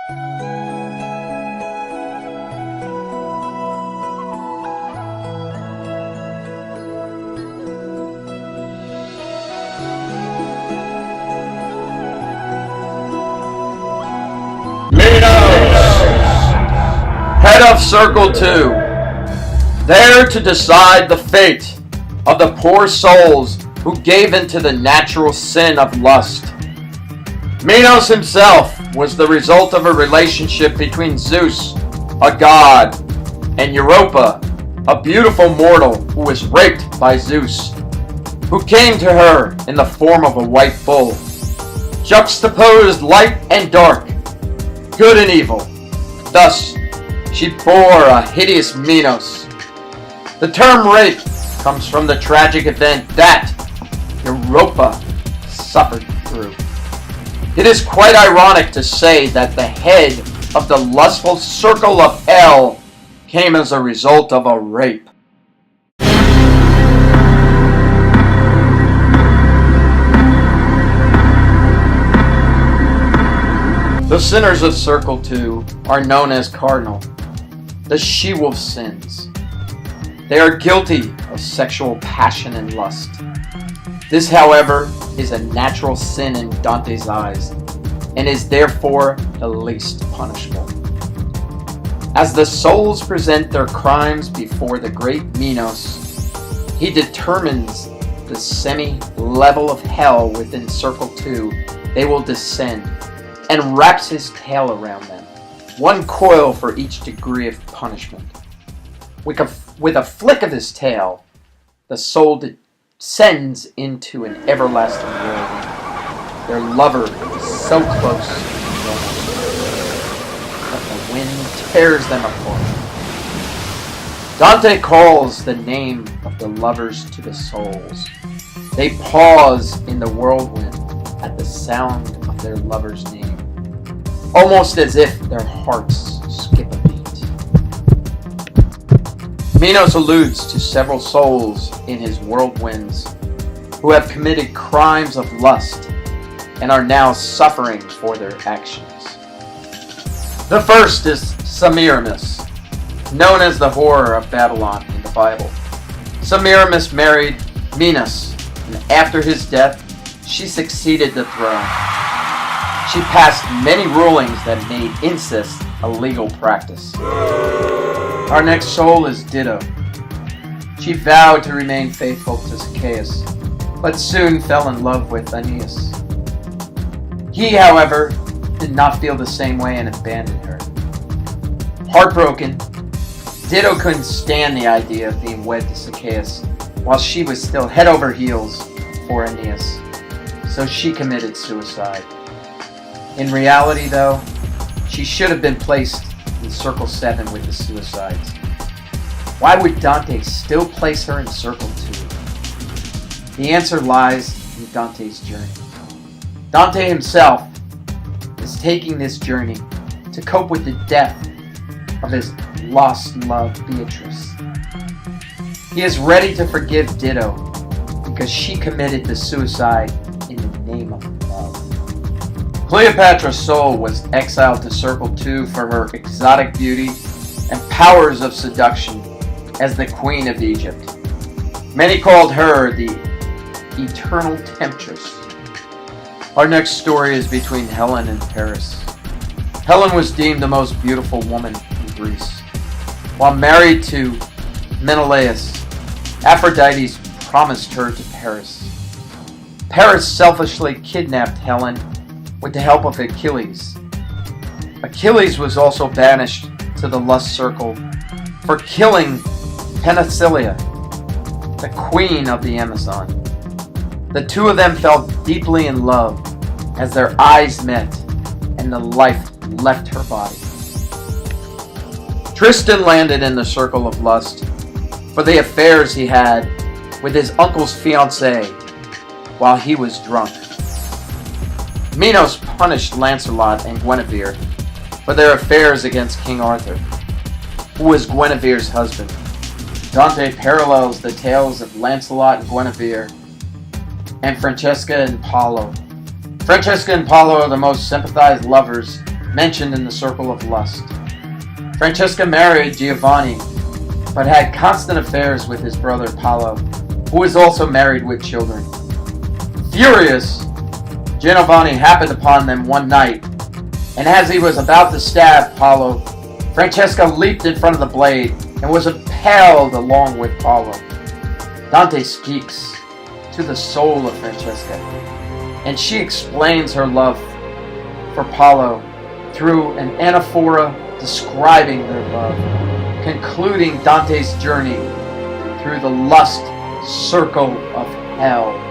Head of Circle 2, there to decide the fate of the poor souls who gave into the natural sin of lust. Minos himself was the result of a relationship between Zeus, a god, and Europa, a beautiful mortal who was raped by Zeus, who came to her in the form of a white bull. Juxtaposed light and dark, good and evil. Thus, she bore a hideous Minos. The term rape comes from the tragic event that Europa suffered through. It is quite ironic to say that the head of the lustful circle of hell came as a result of a rape. The sinners of Circle 2 are known as cardinal, the she-wolf sins. They are guilty of sexual passion and lust. This, however, is a natural sin in Dante's eyes, and is therefore the least punishable. As the souls present their crimes before the great Minos, he determines the semi-level of hell within Circle 2 they will descend, and wraps his tail around them, one coil for each degree of punishment. With a flick of his tail, the soul descends into an everlasting whirlwind. Their lover is so close that the wind tears them apart. Dante calls the name of the lovers to the souls. They pause in the whirlwind at the sound of their lover's name, almost as if their hearts skip a beat. Minos alludes to several souls in his whirlwinds who have committed crimes of lust and are now suffering for their actions. The first is Semiramis, known as the whore of Babylon in the Bible. Semiramis married Minos, and after his death, she succeeded the throne. She passed many rulings that made incest a legal practice. Our next soul is Dido. She vowed to remain faithful to Zacchaeus, but soon fell in love with Aeneas. He, however, did not feel the same way and abandoned her. Heartbroken, Dido couldn't stand the idea of being wed to Zacchaeus while she was still head over heels for Aeneas, so she committed suicide. In reality, though, she should have been placed in Circle 7 with the suicides. Why would Dante still place her in Circle 2? The answer lies in Dante's journey. Dante himself is taking this journey to cope with the death of his lost love, Beatrice. He is ready to forgive Dido because she committed the suicide in the name of love. Cleopatra's soul was exiled to Circle 2 for her exotic beauty and powers of seduction as the Queen of Egypt. Many called her the Eternal Temptress. Our next story is between Helen and Paris. Helen was deemed the most beautiful woman in Greece. While married to Menelaus, Aphrodite promised her to Paris. Paris selfishly kidnapped Helen with the help of Achilles. Achilles was also banished to the lust circle for killing Penthesilea, the queen of the Amazon. The two of them fell deeply in love as their eyes met and the life left her body. Tristan landed in the circle of lust for the affairs he had with his uncle's fiancée while he was drunk. Minos punished Lancelot and Guinevere for their affairs against King Arthur, who was Guinevere's husband. Dante parallels the tales of Lancelot and Guinevere and Francesca and Paolo. Francesca and Paolo are the most sympathized lovers mentioned in the circle of lust. Francesca married Giovanni, but had constant affairs with his brother Paolo, who was also married with children. Furious, Giovanni happened upon them one night, and as he was about to stab Paolo, Francesca leaped in front of the blade and was impaled along with Paolo. Dante speaks to the soul of Francesca, and she explains her love for Paolo through an anaphora describing their love, concluding Dante's journey through the lust circle of hell.